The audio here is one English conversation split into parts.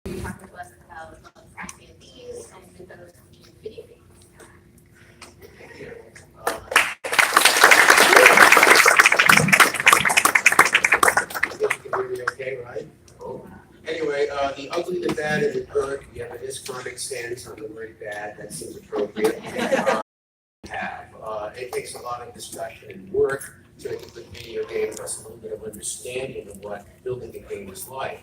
talk with us about crafting these and mythos in video games. Okay, right? Cool. Anyway, the ugly, the bad, and the good. We have a discomic stance on the word bad. That seems appropriate. It takes a lot of discussion and work to make a good video game, plus a little bit of understanding of what building a game is like.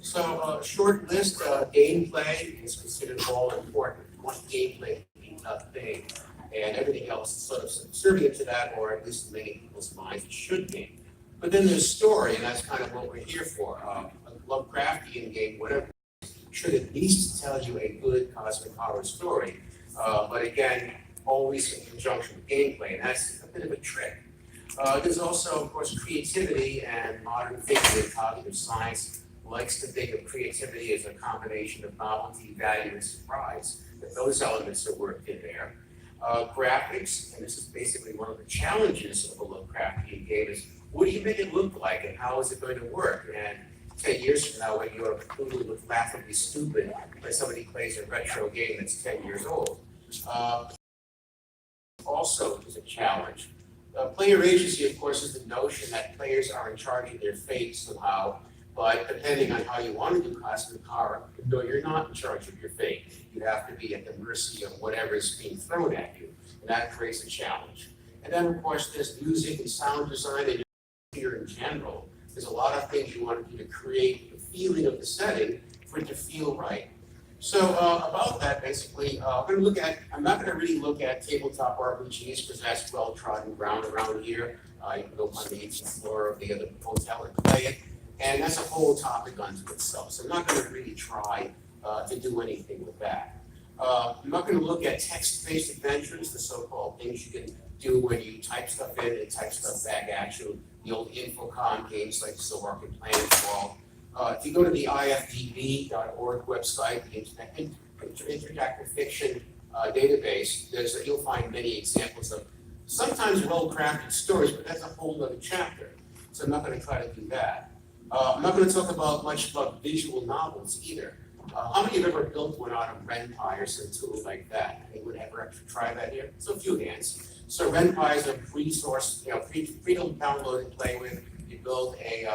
So, short list, gameplay is considered all important. One gameplay thing, and everything else is sort of subservient to that, or at least in many people's minds it should be. But then there's story, and that's kind of what we're here for. A Lovecraftian game, whatever, should at least tell you a good cosmic horror story. But again, always in conjunction with gameplay, and that's a bit of a trick. There's also, of course, creativity, and modern thinking in cognitive science likes to think of creativity as a combination of novelty, value, and surprise. That those elements are worked in there. Graphics, and this is basically one of the challenges of a Lovecraftian game, is what do you make it look like, and how is it going to work? And 10 years from now, when you're completely look laughably stupid when somebody plays a retro game that's 10 years old. Also is a challenge. Player agency, of course, is the notion that players are in charge of their fate somehow, but depending on how you want to do cosmic horror, no, you're not in charge of your fate. You have to be at the mercy of whatever is being thrown at you, and that creates a challenge. And then, of course, there's music and sound design, and here in general. There's a lot of things you want to do to create the feeling of the setting for it to feel right. So about that, basically, I'm not going to really look at tabletop RPGs because that's well-trodden ground around here. You can go on the 18th floor of the other hotel and play it. And that's a whole topic unto itself. So I'm not going to really try to do anything with that. I'm not going to look at text-based adventures, the so-called things you can do when you type stuff in and type stuff back at you. The old Infocom games like Zork and Planetfall. If you go to the ifdb.org website, the Interactive Fiction database, you'll find many examples of sometimes well-crafted stories, but that's a whole other chapter. So I'm not going to try to do that. I'm not going to talk much about visual novels either. How many have ever built one out of RenPy or some tool like that? Anyone ever actually try that here? So a few hands. So RenPy is a free source, free to download and play with. You build a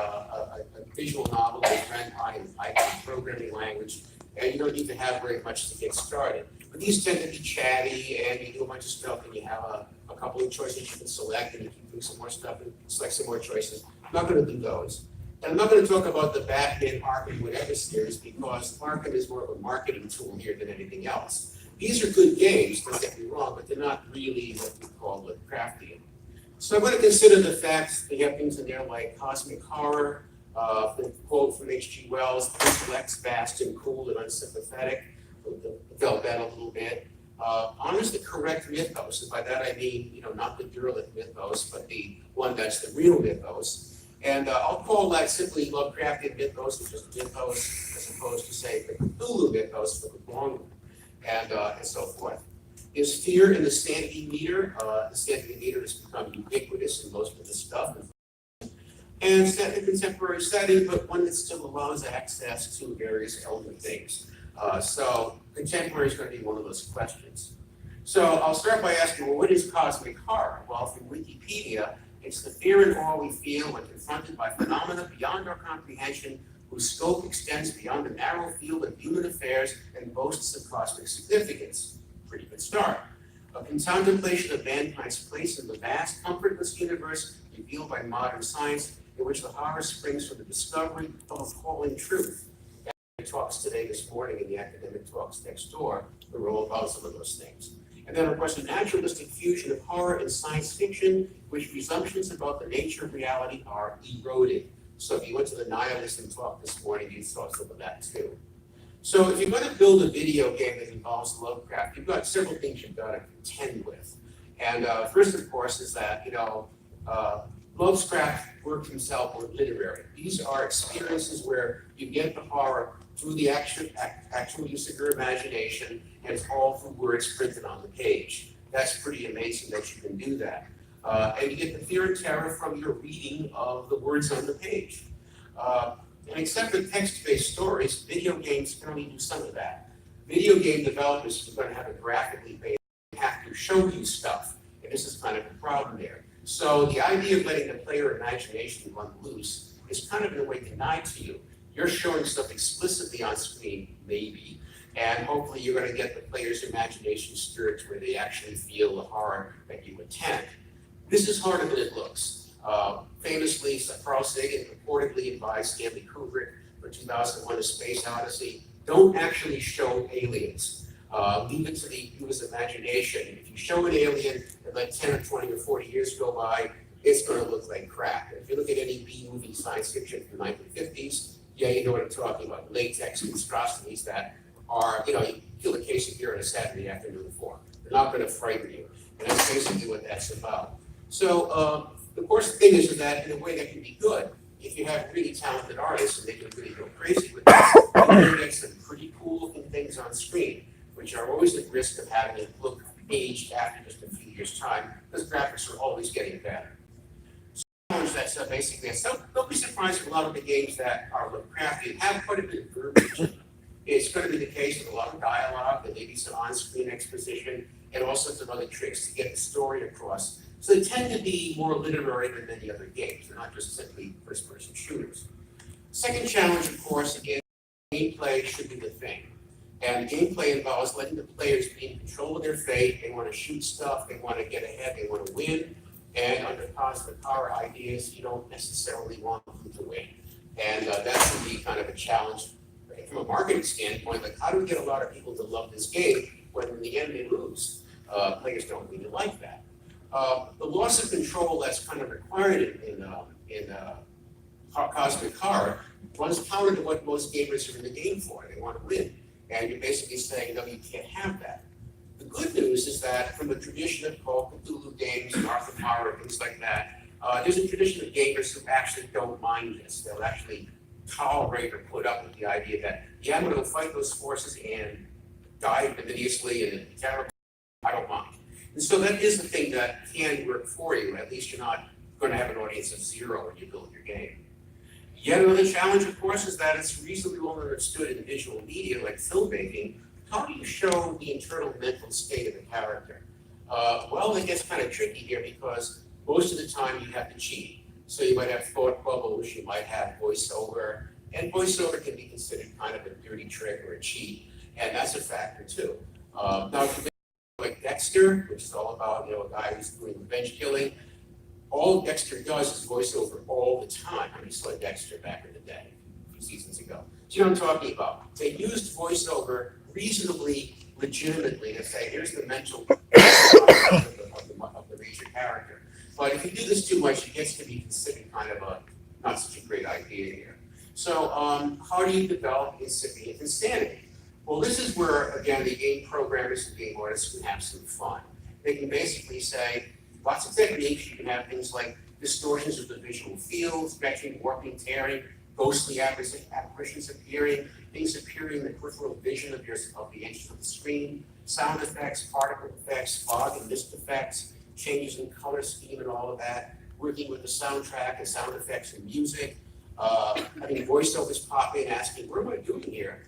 visual novel with RenPy and Python programming language, and you don't need to have very much to get started. But these tend to be chatty, and you do a bunch of stuff, and you have a couple of choices you can select, and you can do some more stuff and select some more choices. I'm not going to do those. And I'm not going to talk about the Batman, Arkham, whatever series, because Arkham is more of a marketing tool here than anything else. These are good games, don't get me wrong, but they're not really what we call Lovecraftian. So I'm going to consider the facts. They have things in there like cosmic horror, the quote from H.G. Wells, intellect's vast and cool and unsympathetic. Develop that a little bit. Honors the correct mythos, and by that I mean, not the derelict mythos, but the one that's the real mythos. And I'll call that simply Lovecraftian mythos, which is mythos, as opposed to, say, the Cthulhu mythos for the long one, and so forth. Is fear in the sanity meter. The sanity meter has become ubiquitous in most of the stuff. And set in a contemporary setting, but one that still allows access to various element things. So contemporary is going to be one of those questions. So I'll start by asking, well, what is cosmic horror? Well, from Wikipedia, it's the fear and awe we feel when confronted by phenomena beyond our comprehension, whose scope extends beyond the narrow field of human affairs and boasts of cosmic significance. Pretty good start. A contemplation of mankind's place in the vast, comfortless universe revealed by modern science, in which the horror springs from the discovery of appalling truth. Academic talks today, this morning, in the academic talks next door, were all about some of those things. And then, of course, a naturalistic fusion of horror and science fiction, which presumptions about the nature of reality are eroded. So if you went to the nihilism talk this morning, you saw some of that too. So if you're going to build a video game that involves Lovecraft, you've got several things you've got to contend with. And first, of course, is that, Lovecraft worked himself with literary. These are experiences where you get the horror through the actual use of your imagination, and it's all through words printed on the page. That's pretty amazing that you can do that. And you get the fear and terror from your reading of the words on the page. And except for text-based stories, video games can only do some of that. Video game developers are going to have a graphically based, have to show you stuff, and this is kind of a problem there. So the idea of letting the player imagination run loose is kind of in a way denied to you. You're showing stuff explicitly on screen, maybe, and hopefully you're going to get the player's imagination stirred to where they actually feel the horror that you intend. This is harder than it looks. Famously, Carl Sagan purportedly advised Stanley Kubrick for 2001: A Space Odyssey, don't actually show aliens. Leave it to the viewer's imagination. If you show an alien and let 10 or 20 or 40 years go by, it's going to look like crap. If you look at any B-movie science fiction from the 1950s, yeah, you know what I'm talking about. Latex monstrosities that are, you kill a case of beer on a Saturday afternoon for. They're not going to frighten you. And that's basically what that's about. So, of course, the thing is that in a way that can be good. If you have really talented artists and they can really go crazy with this, you can get some pretty cool looking things on screen, which are always at risk of having it look aged after just a few years' time, because graphics are always getting better. That's basically it. So don't be surprised if a lot of the games that are Lovecraftian have quite a bit of verbiage. It's going to be the case with a lot of dialogue, and maybe some on-screen exposition, and all sorts of other tricks to get the story across. So they tend to be more literary than many other games. They're not just simply first-person shooters. Second challenge, of course, again, gameplay should be the thing. And gameplay involves letting the players be in control of their fate. They want to shoot stuff, they want to get ahead, they want to win. And under positive power ideas, you don't necessarily want them to win. And that can be kind of a challenge from a marketing standpoint. Like, how do we get a lot of people to love this game when in the end they lose? Players don't really like that. The loss of control that's kind of required in cosmic horror runs counter to what most gamers are in the game for. They want to win. And you're basically saying, no, you can't have that. The good news is that from the tradition of Call of Cthulhu games and Arkham Horror, things like that, there's a tradition of gamers who actually don't mind this. They'll actually tolerate or put up with the idea that, yeah, I'm going to fight those forces and die invidiously and it's terrible. I don't mind. And so that is the thing that can work for you. At least you're not going to have an audience of zero when you build your game. Yet another challenge, of course, is that it's reasonably well understood in visual media like filmmaking. How do you show the internal mental state of the character? Well, it gets kind of tricky here because most of the time you have to cheat. So you might have thought bubbles, you might have voiceover, and voiceover can be considered kind of a dirty trick or a cheat, and that's a factor too. Now, like Dexter, which is all about a guy who's doing revenge killing, all Dexter does is voiceover all the time. I mean, saw Dexter back in the day, a few seasons ago. Do you know what I'm talking about? They used voiceover reasonably, legitimately to say, here's the mental of the major character. But if you do this too much, it gets to be considered kind of a not such a great idea here. So how do you develop incipient insanity? Well, this is where, again, the game programmers and game artists can have some fun. They can basically say, lots of techniques. You can have things like distortions of the visual field, stretching, warping, tearing, ghostly apparitions appearing, things appearing in the peripheral vision of the edges of the screen, sound effects, particle effects, fog and mist effects, changes in color scheme and all of that, working with the soundtrack and sound effects and music, having voiceovers pop in asking, what am I doing here?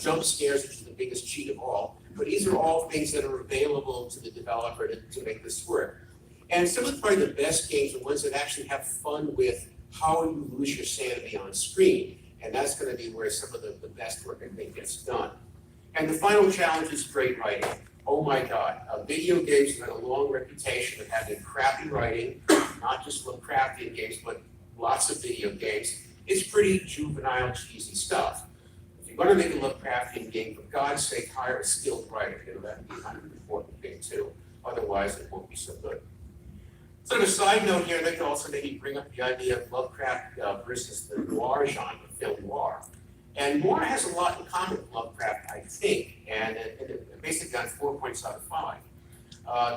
Jump scares, which is the biggest cheat of all. But these are all things that are available to the developer to make this work. And some of probably the best games are ones that actually have fun with how you lose your sanity on screen. And that's going to be where some of the best work, I think, gets done. And the final challenge is great writing. Oh my God, video games have had a long reputation of having crappy writing, not just Lovecraftian games, but lots of video games. It's pretty juvenile, cheesy stuff. If you're going to make a Lovecraftian game, for God's sake, hire a skilled writer. That would be kind of an important thing too. Otherwise, it won't be so good. So, a side note here, they can also maybe bring up the idea of Lovecraft versus the noir genre, film noir. And noir has a lot in common with Lovecraft, I think, and it basically got 4 points out of 5.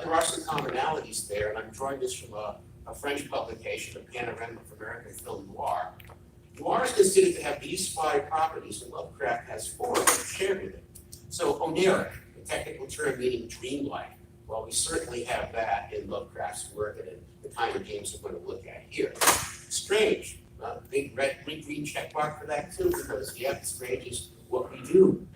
There are some commonalities there, and I'm drawing this from a French publication, a Panorama of American Film Noir. Noir is considered to have these 5 properties, and Lovecraft has 4 that are shared with it. So, oniric, the technical term meaning dreamlike. Well, we certainly have that in Lovecraft's work and in the kind of games we're going to look at here. Strange, big red, green check mark for that too, because yeah, strange is what we do.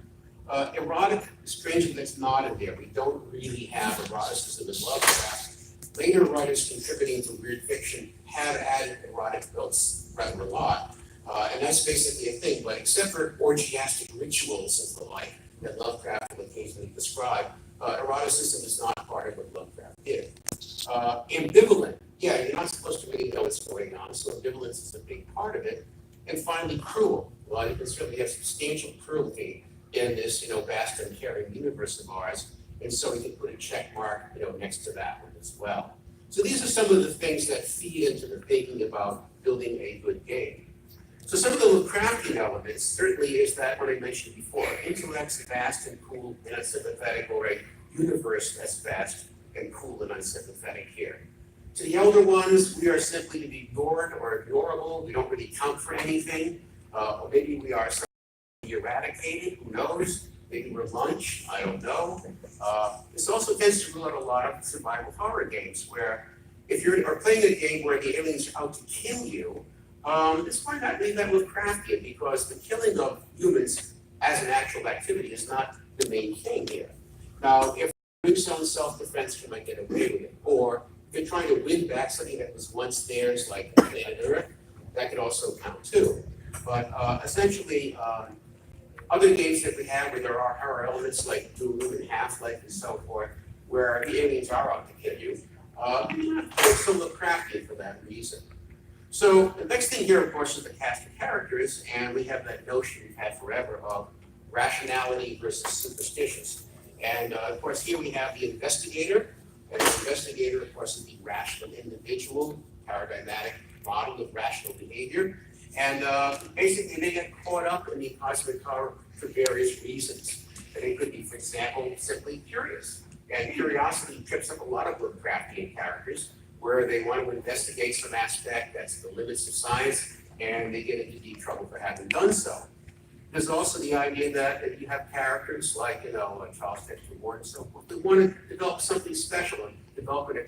Erotic, strangely, that's not in there. We don't really have eroticism in Lovecraft. Later writers contributing to weird fiction have added erotic builds rather a lot. And that's basically a thing, but except for orgiastic rituals and the like that Lovecraft will occasionally describe, eroticism is not part of what Lovecraft did. Ambivalent, yeah, you're not supposed to really know what's going on, so ambivalence is a big part of it. And finally, cruel. Well, you can certainly have substantial cruelty in this, vast and caring universe of ours, and so we can put a check mark, next to that one as well. So these are some of the things that feed into the thinking about building a good game. So some of the Lovecraftian elements certainly is that what I mentioned before, intellect's vast and cool and unsympathetic, or a universe that's vast and cool and unsympathetic here. To the elder ones, we are simply to be ignored or ignorable. We don't really count for anything. Or maybe we are eradicated, who knows? Maybe we're lunch, I don't know. This also tends to rule out a lot of survival horror games where if you're playing a game where the aliens are out to kill you, this might not be that Lovecraftian because the killing of humans as an actual activity is not the main thing here. Now, if you're doing so in self-defense, you might get away with it. Or if you're trying to win back something that was once theirs, like planet Earth, that could also count too. But essentially, other games that we have where there are horror elements like Doom and Half-Life and so forth, where the aliens are out to kill you, not so Lovecraftian for that reason. So the next thing here, of course, is the cast of characters, and we have that notion we've had forever of rationality versus superstitious. And of course, here we have the investigator, and the investigator, of course, is the rational individual, paradigmatic model of rational behavior. And basically, they get caught up in the cosmic horror for various reasons. And it could be, for example, simply curious. And curiosity trips up a lot of Lovecraftian characters, where they want to investigate some aspect that's the limits of science, and they get into deep trouble for having done so. There's also the idea that if you have characters like, Charles Dexter Ward and so forth, they want to develop something special and develop an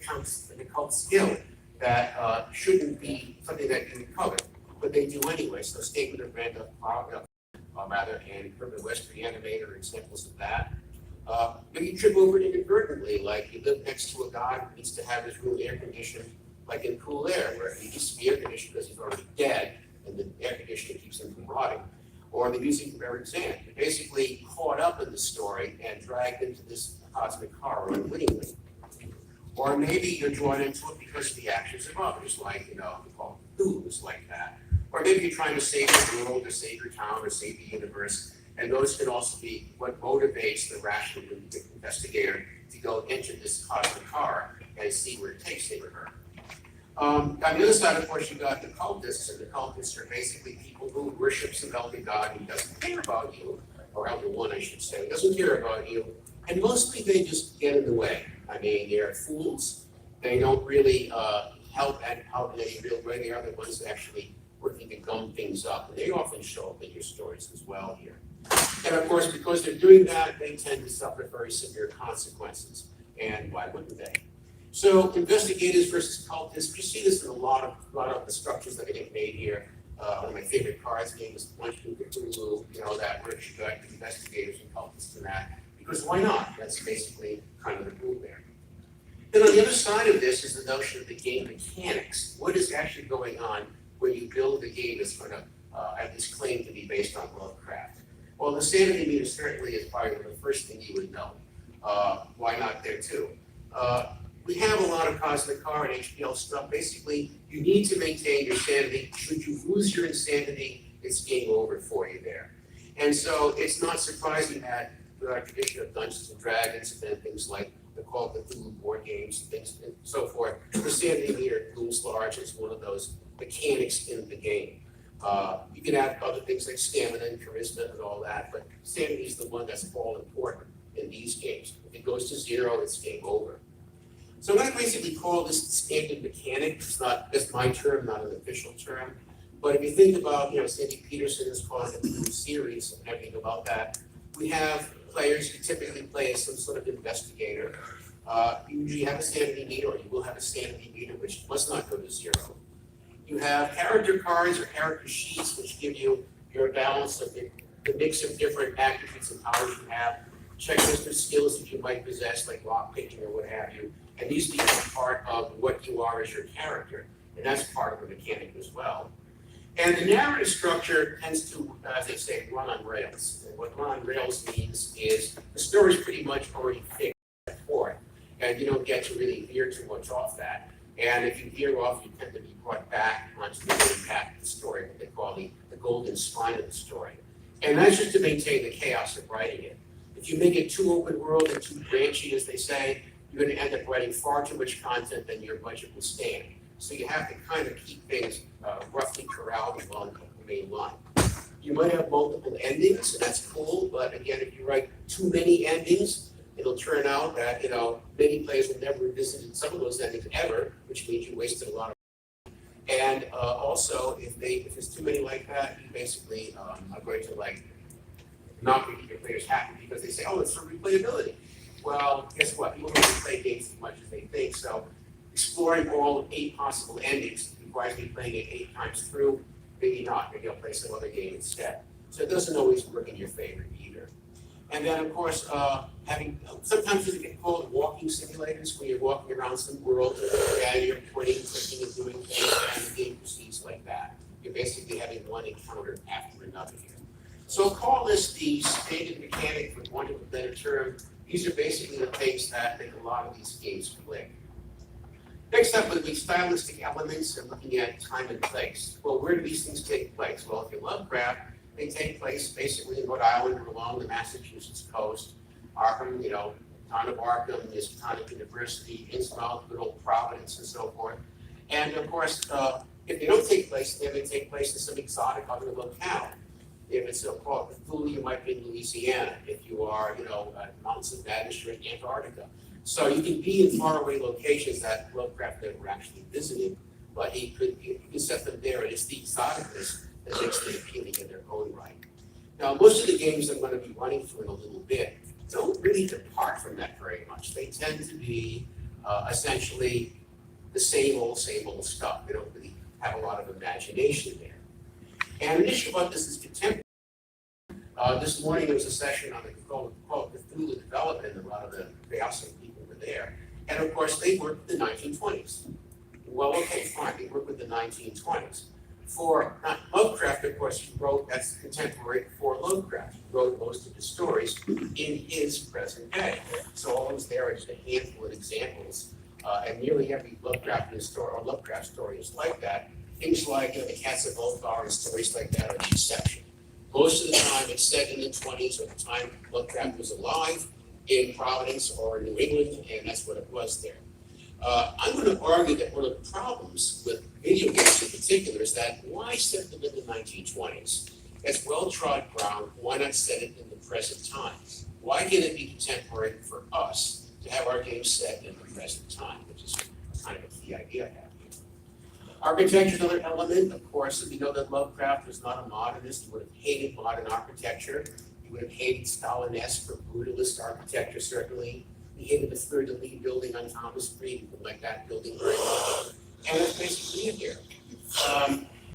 occult skill that shouldn't be something that you would covet, but they do anyway. So Statement of Randolph, and Urban West Reanimator are examples of that. Maybe you trip over it inadvertently, like you live next to a guy who needs to have his room air conditioned, like in Cool Air, where he needs to be air conditioned because he's already dead, and the air conditioning keeps him from rotting. Or the music from Eric Zan. You're basically caught up in the story and dragged into this cosmic horror unwittingly. Or maybe you're drawn into it because of the actions of others, like, Cthulhu is like that. Or maybe you're trying to save the world, or save your town, or save the universe. And those can also be what motivates the rational investigator to go into this cosmic horror and see where it takes him or her. On the other side, of course, you got the cultists, and the cultists are basically people who worship some elder god who doesn't care about you, or elder one, I should say, doesn't care about you, and mostly they just get in the way. I mean, they're fools. They don't really help out in any real way. They are the ones actually working to gum things up, and they often show up in your stories as well here. And of course, because they're doing that, they tend to suffer very severe consequences. And why wouldn't they? So investigators versus cultists, you see this in a lot of the structures that get made here. One of my favorite cards game is Punching Cthulhu, that where you got investigators and cultists and that. Because why not? That's basically kind of the rule there. Then on the other side of this is the notion of the game mechanics. What is actually going on when you build a game that's going to have this claim to be based on Lovecraft? Well, the sanity meter certainly is probably the first thing you would know. Why not there too? We have a lot of cosmic horror and HPL stuff. Basically, you need to maintain your sanity. Should you lose your insanity, it's game over for you there. And so it's not surprising that with our tradition of Dungeons and Dragons and things like the Call of Cthulhu board games, things and so forth, the sanity meter looms large as one of those mechanics in the game. You can add other things like stamina and charisma and all that, but sanity is the one that's all important in these games. If it goes to zero, it's game over. So I'm going to basically call this standard mechanic. It's not just my term, not an official term. But if you think about, Sandy Peterson is calling it the series and everything about that, we have players who typically play as some sort of investigator. You usually have a sanity meter, or you will have a sanity meter, which must not go to zero. You have character cards or character sheets, which give you your balance of the mix of different attributes and powers you have, checklist of skills that you might possess, like lock picking or what have you. And these become part of what you are as your character. And that's part of the mechanic as well. And the narrative structure tends to, as they say, run on rails. And what run on rails means is the story's pretty much already fixed for it. And you don't get to really veer too much off that. And if you veer off, you tend to be brought back onto the main path of the story, what they call the golden spine of the story. And that's just to maintain the chaos of writing it. If you make it too open world and too branchy, as they say, you're going to end up writing far too much content than your budget will stand. So you have to kind of keep things roughly corralled along the main line. You might have multiple endings, and that's cool, but again, if you write too many endings, it'll turn out that, many players will never revisit some of those endings ever, which means you wasted a lot of time. And also, if there's too many like that, you basically are going to not make your players happy because they say, oh, it's for replayability. Well, guess what? People don't play games as much as they think, so exploring all 8 possible endings requires me playing it 8 times through. Maybe not, maybe I'll play some other game instead. So it doesn't always work in your favor either. And then, of course, sometimes you get called walking simulators when you're walking around some world and you're pointing, clicking, and doing things, and the game proceeds like that. You're basically having one encounter after another here. So I'll call this the stated mechanic, for want of a better term. These are basically the things that make a lot of these games click. Next up would be stylistic elements and looking at time and place. Well, where do these things take place? Well, if you Lovecraft, they take place basically in Rhode Island or along the Massachusetts coast. Arkham, town of Arkham, Miskatonic University, Innsmouth, good old Providence, and so forth. And of course, if they don't take place, they may take place in some exotic other locale. If it's so-called Cthulhu, you might be in Louisiana. If you are, at Mountains of Madness, you're in Antarctica. So you can be in faraway locations that Lovecraft never actually visited, but he could set them there, and it's the exoticness that makes them appealing in their own right. Now, most of the games I'm going to be running through in a little bit don't really depart from that very much. They tend to be essentially the same old stuff. They don't really have a lot of imagination there. And an issue about this is contemporary. This morning there was a session on the Cthulhu development, and a lot of the awesome people were there. And of course, they worked with the 1920s. Well, okay, fine, they worked with the 1920s. For Lovecraft, of course, he wrote, that's contemporary for Lovecraft. He wrote most of his stories in his present day. So all that's there are just a handful of examples. And nearly every Lovecraft story is like that. Things like the Cats of Ulthar and stories like that are an exception. Most of the time it's set in the 20s or the time Lovecraft was alive in Providence or New England, and that's what it was there. I'm going to argue that one of the problems with video games in particular is that why set them in the 1920s? It's well-trod ground, why not set it in the present time? Why can it be contemporary for us to have our games set in the present time, which is kind of a key idea I have. Architecture is another element. Of course, we know that Lovecraft was not a modernist. He would have hated modern architecture. He would have hated Stalin-esque or brutalist architecture, certainly. He hated the Fleur de Lis building on Thomas Street. He would like that building very much. And that's basically it here.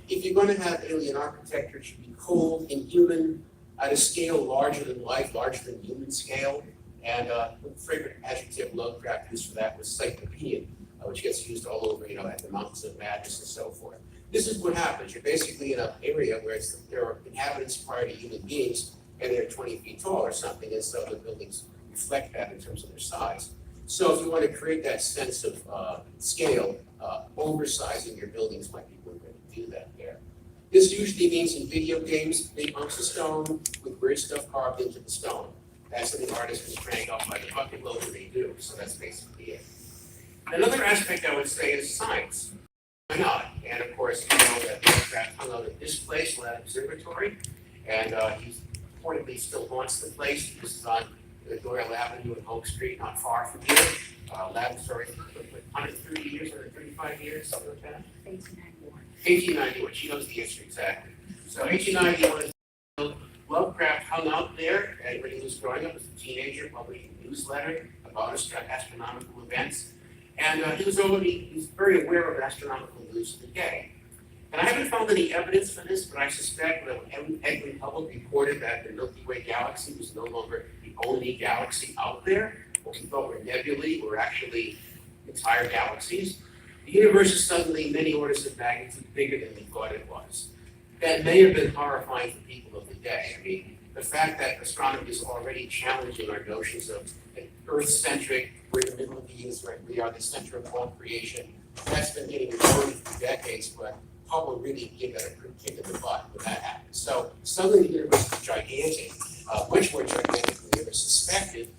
If you're going to have alien architecture, it should be cold, inhuman, at a scale larger than life, larger than human scale. And the favorite adjective Lovecraft used for that was cyclopean, which gets used all over, at the Mountains of Madness and so forth. This is what happens. You're basically in an area where there are inhabitants prior to human beings, and they're 20 feet tall or something, and so the buildings reflect that in terms of their size. So if you want to create that sense of scale, oversizing your buildings might be one way to do that there. This usually means in video games, big hunks of stone with weird stuff carved into the stone. That's something artists can crank off by the bucket load when they do, so that's basically it. Another aspect I would say is science. Why not? And of course, you know that Lovecraft hung out at this place, Lab Observatory, and he reportedly still haunts the place. This is on Doyle Avenue and Oak Street, not far from here. Laboratory for 130 years, 135 years, something like that. 1891. 1891. She knows the answer exactly. So 1891, Lovecraft hung out there, and when he was growing up as a teenager, publishing a newsletter about astronomical events. And he was very aware of astronomical news of the day. And I haven't found any evidence for this, but I suspect that when Edwin Hubble reported that the Milky Way galaxy was no longer the only galaxy out there, what we thought were nebulae were actually entire galaxies, the universe is suddenly many orders of magnitude bigger than we thought it was. That may have been horrifying for people of the day. I mean, the fact that astronomy is already challenging our notions of an Earth-centric, we're in the middle of the universe, right? We are the center of all creation. That's been getting reported for decades, but Hubble really gave that a good kick in the butt when that happened. So suddenly the universe is gigantic, much more gigantic than we ever suspected.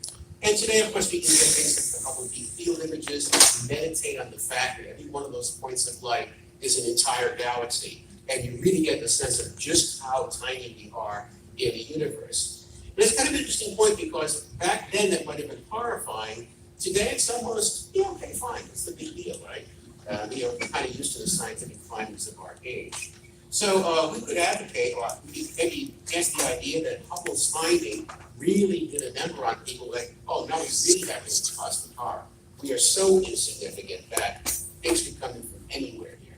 And today, of course, we can get things like the Hubble deep field images, meditate on the fact that every one of those points of light is an entire galaxy. And you really get the sense of just how tiny we are in the universe. And it's kind of an interesting point because back then that might have been horrifying. Today it's almost, yeah, okay, fine, it's the big deal, right? We're kind of used to the scientific findings of our age. So we could advocate, or maybe test the idea that Hubble's finding really did a number on people like, oh, now we really have to cost the car. We are so insignificant that things could come in from anywhere here.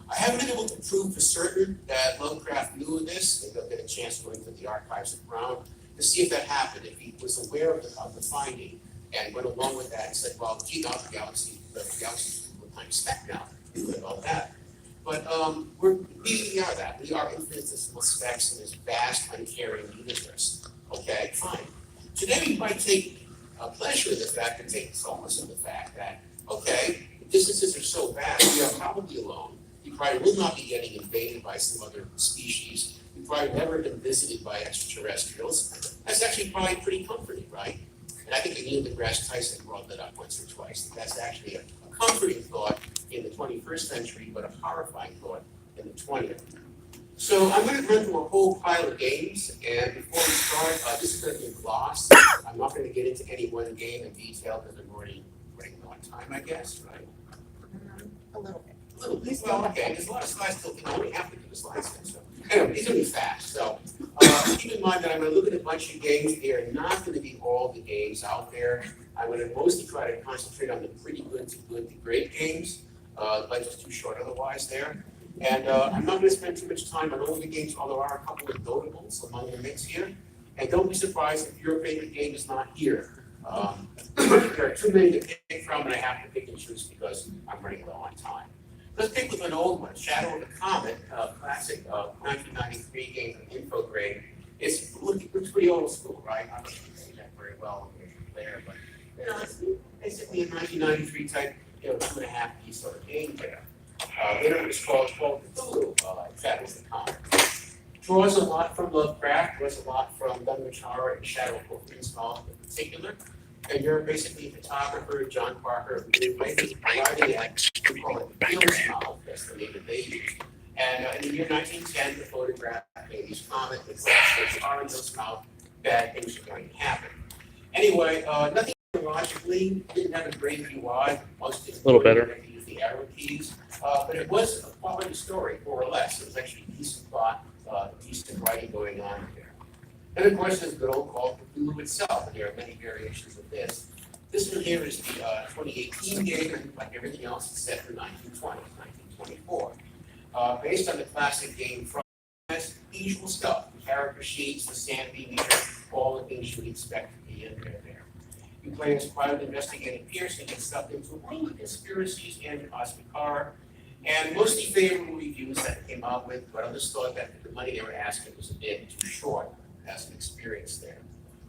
I haven't been able to prove for certain that Lovecraft knew of this. Maybe I'll get a chance to go into the archives of Brown to see if that happened, if he was aware of the finding and went along with that and said, well, gee, now the galaxy is time spec now. Think about that. But we are that. We are infinitesimal specks in this vast, uncaring universe. Okay, fine. Today we might take pleasure in the fact, and take solace in the fact that, okay, the distances are so vast, we are probably alone. We probably will not be getting invaded by some other species. We've probably never been visited by extraterrestrials. That's actually probably pretty comforting, right? And I think Neil deGrasse Tyson brought that up once or twice. That's actually a comforting thought in the 21st century, but a horrifying thought in the 20th. So I'm going to run through a whole pile of games, and before we start, this is going to be a gloss. I'm not going to get into any one game in detail because I'm already running low on time, I guess, right? A little bit. A little bit. Well, okay, there's a lot of slides still. You only have to do the slides then. So anyway, these are going to be fast. So keep in mind that I'm going to look at a bunch of games. They are not going to be all the games out there. I'm going to mostly try to concentrate on the pretty good to great games. Life is too short otherwise there. And I'm not going to spend too much time on all the games, although there are a couple of notables among the mix here. And don't be surprised if your favorite game is not here. There are too many to pick from, and I have to pick and choose because I'm running low on time. Let's pick with an old one, Shadow of the Comet, classic 1993 game from Infograde. It's pretty old school, right? I'm not going to say that very well there, but you know, it's basically a 1993 type, 2.5D sort of game there. Later it was called Cthulhu, Shadow of the Comet. Draws a lot from Lovecraft, draws a lot from Dunwich-Horror and Shadow of Innsmouth in particular. And you're basically a photographer, John Parker, who writing at, we call it Innsmouth, that's the name that they use. And in the year 1910, the photograph made these comet that says are in Innsmouth, bad things are going to happen. Anyway, nothing logically, didn't have a great UI, most a little better. Use the arrow keys, but it was a quality story, more or less. It was actually a decent plot, decent writing going on here. And of course, there's good old Call of Cthulhu itself, and there are many variations of this. This one here is the 2018 game, and like everything else, it's set for 1920, 1924. Based on the classic game from the usual stuff, the character sheets, the sanity meter, all the things you would expect to be in there. You play as private investigating Pearson gets sucked into a world of conspiracies and cosmic horror, and mostly favorable reviews that it came out with, but others thought that the money they were asking was a bit too short as an experience there.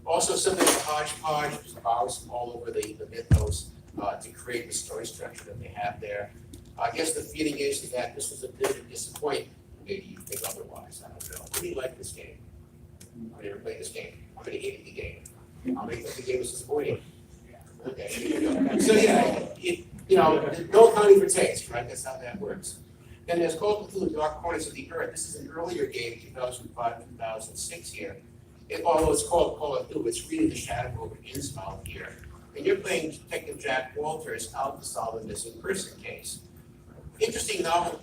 Also, something of a hodgepodge, which borrows from all over the mythos to create the story structure that they have there. I guess the feeling is that this was a bit of a disappointment. Maybe you think otherwise. I don't know. How do you like this game? I never played this game. How many hated the game? How many thought the game was disappointing? Okay. So yeah, no accounting for taste, right? That's how that works. Then there's Call of Cthulhu: Dark Corners of the Earth. This is an earlier game, 2005, 2006 here. Although it's called Call of Cthulhu, it's really the Shadow over Innsmouth here. And you're playing Detective Jack Walters out to solve a missing person case. Interesting novel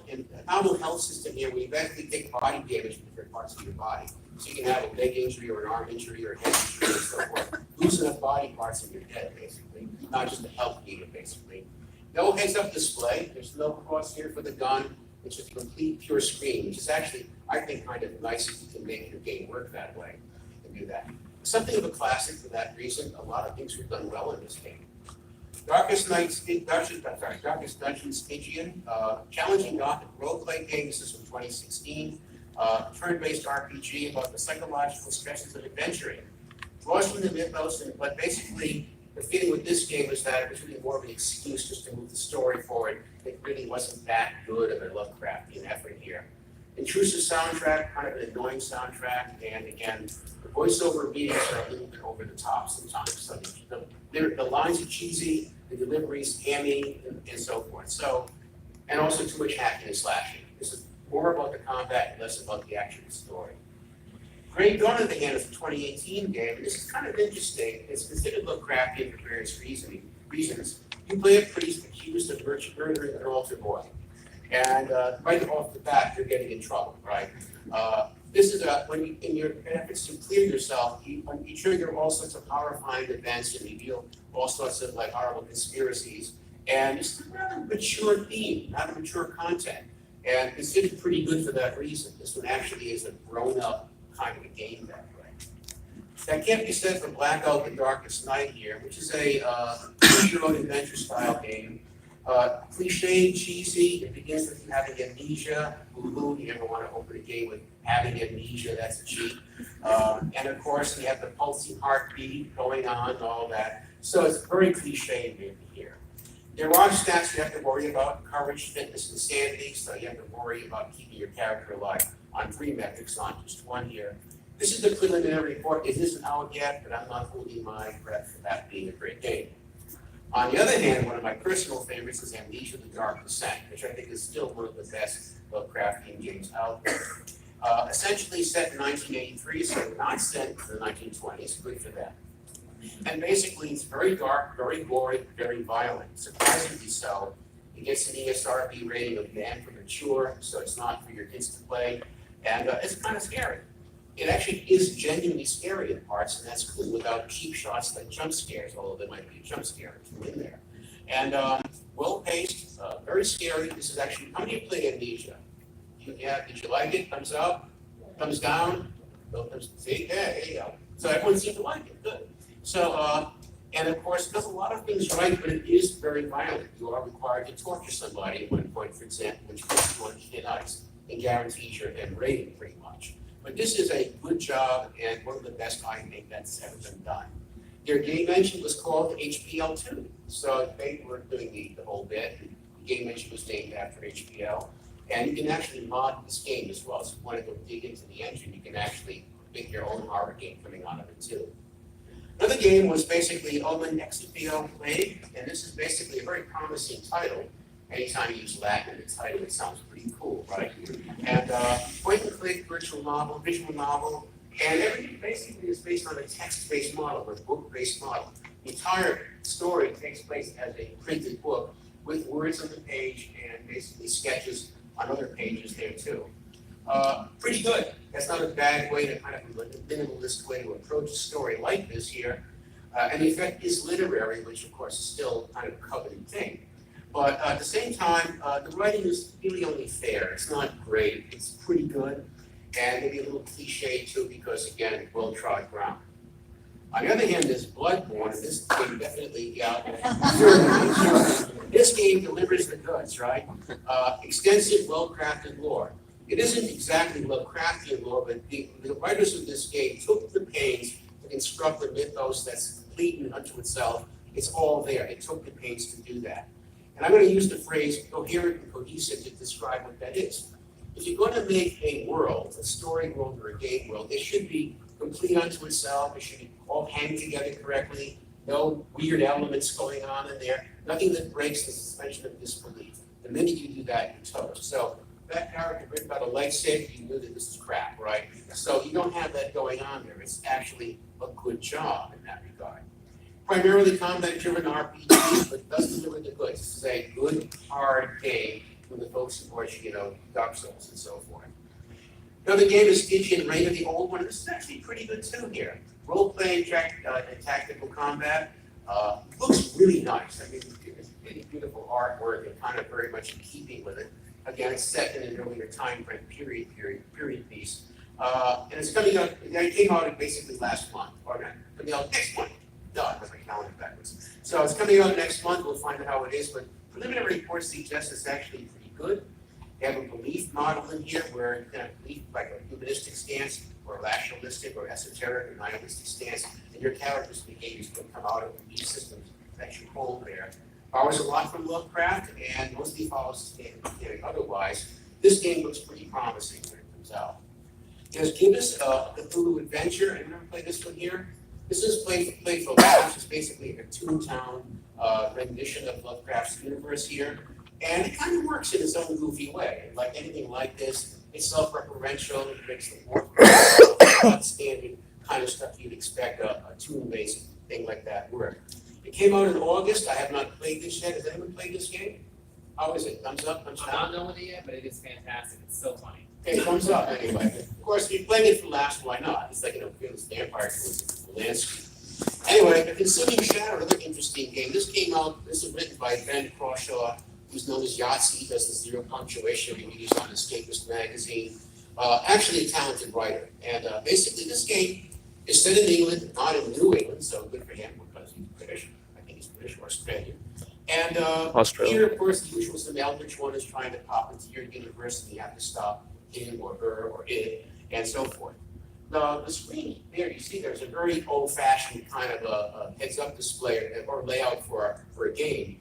health system here where you basically take body damage from different parts of your body. So you can have a leg injury or an arm injury or a head injury and so forth. Lose enough body parts in your head, basically. Not just a health meter, basically. No heads-up display. There's no crosshair for the gun. which is a complete pure screen, which is actually, I think, kind of nice if you can make your game work that way and do that. Something of a classic for that reason. A lot of things were done well in this game. Darkest Dungeon Stygian, challenging Gothic roleplay game. This is from 2016. Turn-based RPG about the psychological stresses of adventuring. Draws from the mythos, but basically the feeling with this game was that it was really more of an excuse just to move the story forward. It really wasn't that good of a Lovecraftian effort here. Intrusive soundtrack, kind of an annoying soundtrack, and again, the voiceover readings are a little bit over the top sometimes. So the lines are cheesy, the delivery's hammy, and so forth. So, and also too much hacking and slashing. This is more about the combat and less about the actual story. Great Dawn of the Hand is a 2018 game, and this is kind of interesting. It's considered Lovecraftian for various reasons. You play a priest accused of murdering an altar boy. And right off the bat, you're getting in trouble, right? This is when you, in your efforts to clear yourself, you trigger all sorts of horrifying events and reveal all sorts of like horrible conspiracies. And it's a rather mature theme, not a mature content. And considered pretty good for that reason. This one actually is a grown-up kind of a game that way. That can't be said for Blackout: The Darkest Night here, which is a choose-your-own adventure style game. Cliche, cheesy, it begins with you having amnesia. Boo-hoo, you ever want to open a game with having amnesia, that's a cheat. And of course, you have the pulsing heartbeat going on and all that. So it's very cliche maybe here. There are stats you have to worry about: courage, fitness, and sanity. So you have to worry about keeping your character alive on 3 metrics, not just 1 here. This is the preliminary report. It isn't out yet, but I'm not holding my breath for that being a great game. On the other hand, one of my personal favorites is Amnesia: The Dark Descent, which I think is still one of the best Lovecraftian games out there. Essentially set in 1983, so not set in the 1920s, good for them. And basically, it's very dark, very gory, very violent. Surprisingly so. It gets an ESRB rating of banned for mature, so it's not for your kids to play. And it's kind of scary. It actually is genuinely scary in parts, and that's cool without cheap shots like jump scares, although there might be a jump scare or two in there. And well-paced, very scary. This is actually, how many of you played Amnesia? Did you like it? Thumbs up? Thumbs down? See, yeah, there you go. So everyone seemed to like it, good. So, and of course, it does a lot of things right, but it is very violent. You are required to torture somebody at one point, for example, which puts you on thin ice and guarantees your end rating pretty much. But this is a good job and one of the best I think that's ever been done. Their game engine was called HPL2, so they were doing the whole bit. The game engine was named after HPL, and you can actually mod this game as well. So if you want to go dig into the engine, you can actually make your own horror game coming out of it too. Another game was basically Omen Ex Officio Plague, and this is basically a very promising title. Anytime you use Latin in the title, it sounds pretty cool, right? And point-and-click visual novel, and everything basically is based on a text-based model or book-based model. The entire story takes place as a printed book with words on the page and basically sketches on other pages there too. Pretty good. That's not a bad way to kind of a minimalist way to approach a story like this here. And the effect is literary, which of course is still kind of a coveted thing. But at the same time, the writing is really only fair. It's not great. It's pretty good. And maybe a little cliche too, because again, well-trod ground. On the other hand, there's Bloodborne, and this game definitely, this game delivers the goods, right? Extensive, well-crafted lore. It isn't exactly Lovecraftian lore, but the writers of this game took the pains to construct a mythos that's complete and unto itself. It's all there. They took the pains to do that. And I'm going to use the phrase coherent and cohesive to describe what that is. If you're going to make a world, a story world or a game world, it should be complete unto itself. It should all hang together correctly. No weird elements going on in there. Nothing that breaks the suspension of disbelief. The minute you do that, you're toast. So that character written about a lightsaber, you knew that this is crap, right? So you don't have that going on there. It's actually a good job in that regard. Primarily combat-driven RPG, but does deliver the goods. This is a good, hard game from the folks who watch, Dark Souls and so forth. Another game is Stygian Reign of the Old One. This is actually pretty good too here. Role-playing and tactical combat. Looks really nice. I mean, it's really beautiful artwork and kind of very much in keeping with it. Again, it's set in an earlier time frame, period piece. And it's coming out, it came out basically last month, or not, coming out next month. Duh, that's my calendar backwards. So it's coming out next month, we'll find out how it is, but preliminary reports suggest it's actually pretty good. They have a belief model in here where you can have belief like a humanistic stance, or rationalistic, or esoteric, or nihilistic stance, and your character's behaviors will come out of these systems that you hold there. Borrows a lot from Lovecraft, and mostly follows the standard otherwise. This game looks pretty promising when it comes out. There's Gibbous, the Cthulhu Adventure, and remember play this one here? This is played for Laughs. It's basically a Toontown rendition of Lovecraft's universe here. And it kind of works in its own goofy way. Like anything like this, it's self-referential, it makes the more standard kind of stuff you'd expect a toon-based thing like that work. It came out in August. I have not played this yet. Has anyone played this game? How is it? Thumbs up, thumbs down? I'm not knowing it yet, but it is fantastic. It's so funny. Okay, thumbs up anyway. Of course, if you're playing it for laughs, why not? It's like, fearless vampire towards the landscape. Anyway, The Consuming Shadow, another interesting game. This came out, this is written by Ben Crawshaw, who's known as Yahtzee. He does the zero punctuation reviews on Escapist magazine. Actually a talented writer. And basically this game is set in England, not in New England, so good for him because he's British. I think he's British or Australian. And here, of course, the usual some eldritch one is trying to pop into your universe and you have to stop him or her or it, and so forth. The screen there, you see there's a very old-fashioned kind of a heads-up display or layout for a game.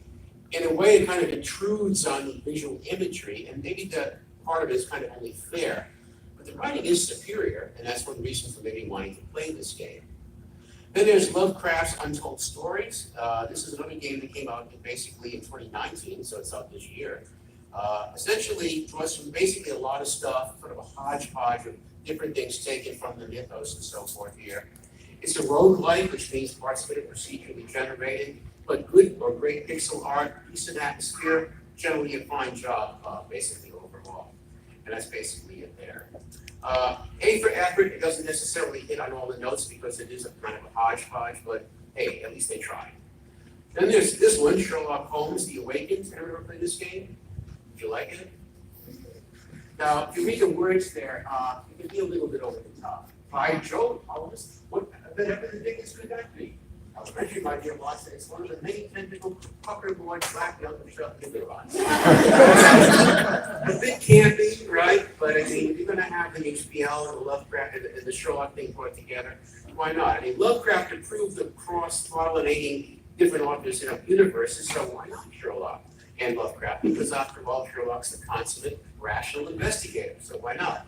In a way, it kind of intrudes on visual imagery, and maybe the part of it is kind of only fair. But the writing is superior, and that's one reason for maybe wanting to play this game. Then there's Lovecraft's Untold Stories. This is another game that came out basically in 2019, so it's out this year. Essentially draws from basically a lot of stuff, sort of a hodgepodge of different things taken from the mythos and so forth here. It's a roguelike, which means parts of it are procedurally generated, but good or great pixel art, decent atmosphere, generally a fine job, basically overall. And that's basically it there. A for effort, it doesn't necessarily hit on all the notes because it is a kind of a hodgepodge, but hey, at least they tried. Then there's this one, Sherlock Holmes, The Awakened. Ever played this game? Did you like it? Now, if you read the words there, it can be a little bit over the top. By Joe Holmes, what the heck of the dickens could that be? Elementary, my dear Watson, it's one of the many tentacle pucker-board black young truck neurons. A bit campy, right? But I mean, if you're going to have the HPL and the Lovecraft and the Sherlock thing put together, why not? I mean, Lovecraft approved the cross-pollinating different authors in our universes, so why not Sherlock and Lovecraft? Because after all, Sherlock's the consummate rational investigator, so why not?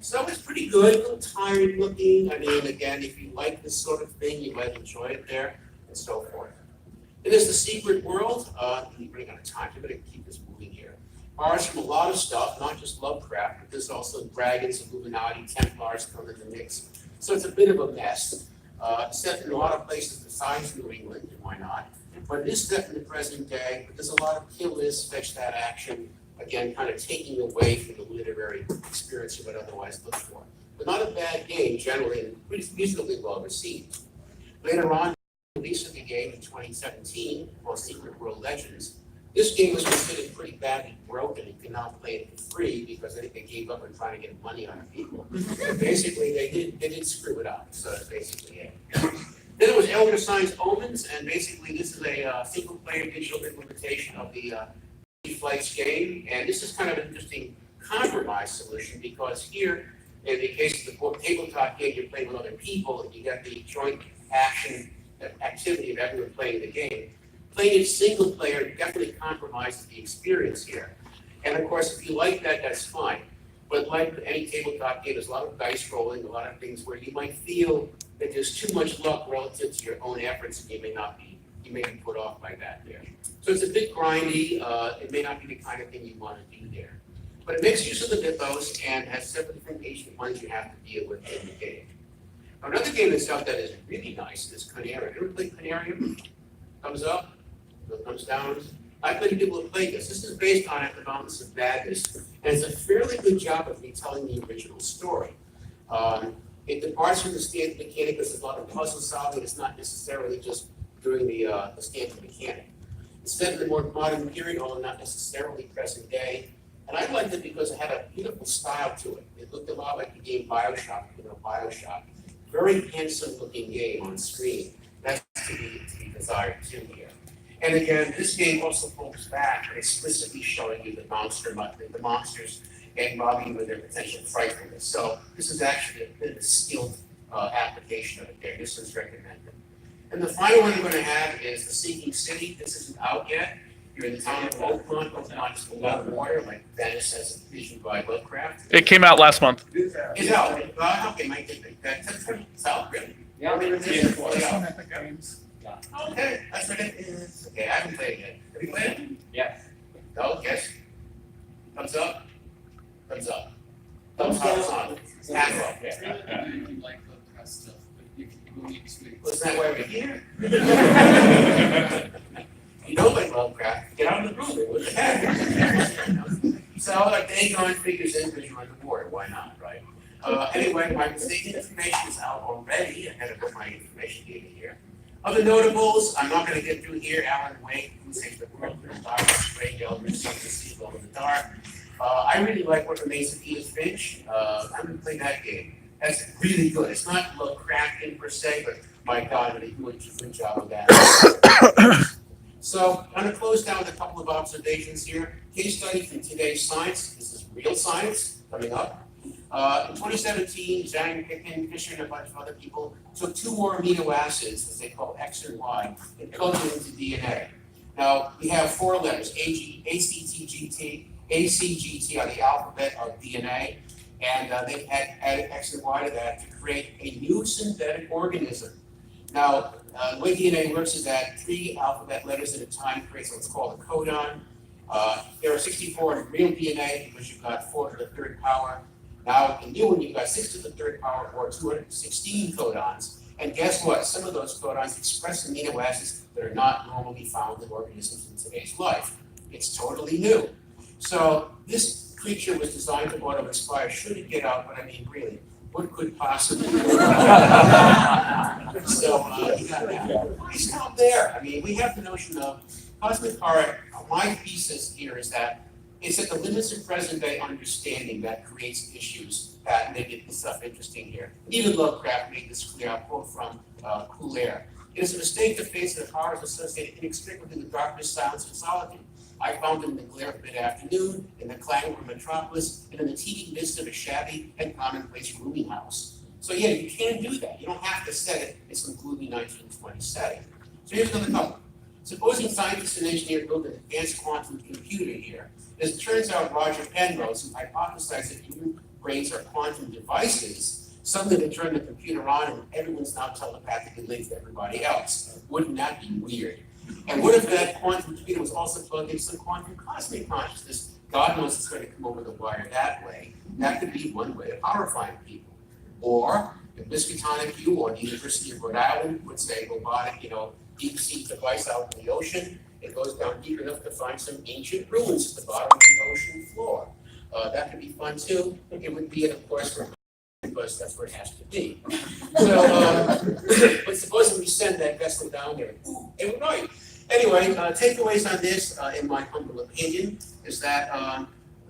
So it's pretty good, a little tired looking. I mean, again, if you like this sort of thing, you might enjoy it there, and so forth. Then there's The Secret World. I'm running out of time, so I'm going to keep this moving here. Borrows from a lot of stuff, not just Lovecraft, but there's also dragons, Illuminati, Templars come in the mix. So it's a bit of a mess. Set in a lot of places besides New England, and why not? But it is set in the present day, but there's a lot of kill this, fetch that action, again, kind of taking away from the literary experience you would otherwise look for. But not a bad game, generally, and reasonably well received. Later on, the release of the game in 2017, called Secret World Legends, this game was considered pretty badly broken. You could not play it for free because I think they gave up on trying to get money on people. So basically, they did screw it up. So that's basically it. Then there was Elder Signs Omens, and basically this is a single-player digital implementation of the Flights game, and this is kind of an interesting compromise solution because here, in the case of the tabletop game, you're playing with other people and you got the joint action activity of everyone playing the game. Playing it single player definitely compromises the experience here. And of course, if you like that, that's fine. But like any tabletop game, there's a lot of dice rolling, a lot of things where you might feel that there's too much luck relative to your own efforts and you may be put off by that there. So it's a bit grindy. It may not be the kind of thing you want to do there. But it makes use of the mythos and has several different ancient ones you have to deal with in the game. Now, another game that's out that is really nice is Canarium. Ever played Canarium? Thumbs up? No thumbs down? I've played people who played this. This is based on Economics of Madness, and it's a fairly good job of retelling the original story. It departs from the standard mechanic. There's a lot of puzzle solving. It's not necessarily just doing the standard mechanic. It's set in the more modern period, although not necessarily present day. And I liked it because it had a beautiful style to it. It looked a lot like the game BioShock, BioShock. Very handsome looking game on screen. That's to be desired too here. And again, this game also pulls back and explicitly showing you the monsters and robbing you with their potential frightfulness. So this is actually a bit of a skilled application of it there. This is recommended. And the final one I'm going to have is the Sinking City. This isn't out yet. You're in the town of Oakmont. Oakmont is below water, like Venice as envisioned by Lovecraft. It came out last month. It's out. Okay, might get that. It's out, really? Yeah. Okay, that's what it is. Okay, I haven't played it yet. Have you played it? Yes. No, yes? Thumbs up? Thumbs up. Thumbs down. Hands up. Like Lovecraft stuff, but you can go into it. Wasn't that why we're here? You know like Lovecraft, get out of the room, what the heck? So like Dagon figures in because you're underwater, why not, right? Anyway, my mistaken information is out already. I had to put my information data here. Other notables, I'm not going to get through here. Alan Wake, who saves the world, Stray Eldridge, Something to See Glow in the Dark. I really like What Remains of Edith Finch. I'm going to play that game. That's really good. It's not Lovecraftian per se, but my God, they do a good job of that. So I'm going to close down with a couple of observations here. Case study from today's science. This is real science coming up. In 2017, Zhang, Picken, Fisher, and a bunch of other people took two more amino acids, as they call X and Y, and coded them into DNA. Now, we have four letters, ACTGT, ACGT are the alphabet of DNA, and they've added X and Y to that to create a new synthetic organism. Now, the way DNA works is that 3 alphabet letters at a time creates what's called a codon. There are 64 in real DNA because you've got 4 to the 3rd power. Now, in new one, you've got 6 to the 3rd power, or 216 codons. And guess what? Some of those codons express amino acids that are not normally found in organisms in today's life. It's totally new. So this creature was designed to auto-expire. Should it get out? But I mean, really, what could possibly go wrong? So you got that. It's not there. I mean, we have the notion of cosmic horror. My thesis here is that it's at the limits of present day understanding that creates issues that make this stuff interesting here. Even Lovecraft made this clear. I'll quote from Cool Air. It is a mistake to face that horror is associated inextricably with darkness, silence, and solitude. I found it in the glare of mid-afternoon, in the clang of a metropolis, and in the teeming midst of a shabby and commonplace rooming house. So yeah, you can do that. You don't have to set it in some gloomy 1920s setting. So here's another couple. Supposing scientists and engineers build an advanced quantum computer here, as it turns out Roger Penrose, who hypothesized that human brains are quantum devices, suddenly they turn the computer on and everyone's now telepathically linked to everybody else. Wouldn't that be weird? And what if that quantum computer was also plugged into some quantum cosmic consciousness? God knows it's going to come over the wire that way. That could be one way of horrifying people. Or if Miskatonic U or the University of Rhode Island would say robotic, deep sea device out in the ocean, it goes down deep enough to find some ancient ruins at the bottom of the ocean floor. That could be fun too. It would be, of course, for because that's where it has to be. So, but supposing we send that vessel down there, it would right. Anyway, takeaways on this, in my humble opinion, is that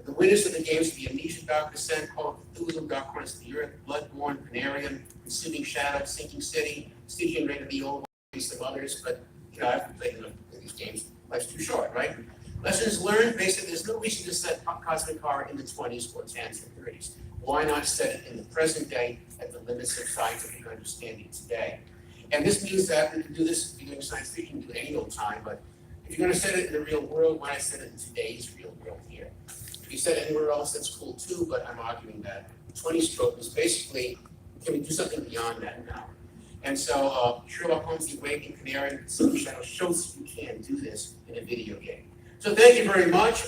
the winners of the games, the Amnesia Dark Descent, Call of Cthulhu, Dark Corners of the Earth, Bloodborne, Panarium, Consuming Shadow, Sinking City, Stygian Reign of the Old, some others, but I haven't played enough of these games. Life's too short, right? Lessons learned, basically, there's no reason to set cosmic horror in the 20s or 10s or 30s. Why not set it in the present day at the limits of scientific understanding today? And this means that we can do this, if you're doing science fiction, you can do it any old time, but if you're going to set it in the real world, why not set it in today's real world here? If you set it anywhere else, that's cool too, but I'm arguing that the 20s trope is basically, can we do something beyond that now? And so Sherlock Holmes, The Awakening, Canary, and Silver Shadow shows you can do this in a video game. So thank you very much.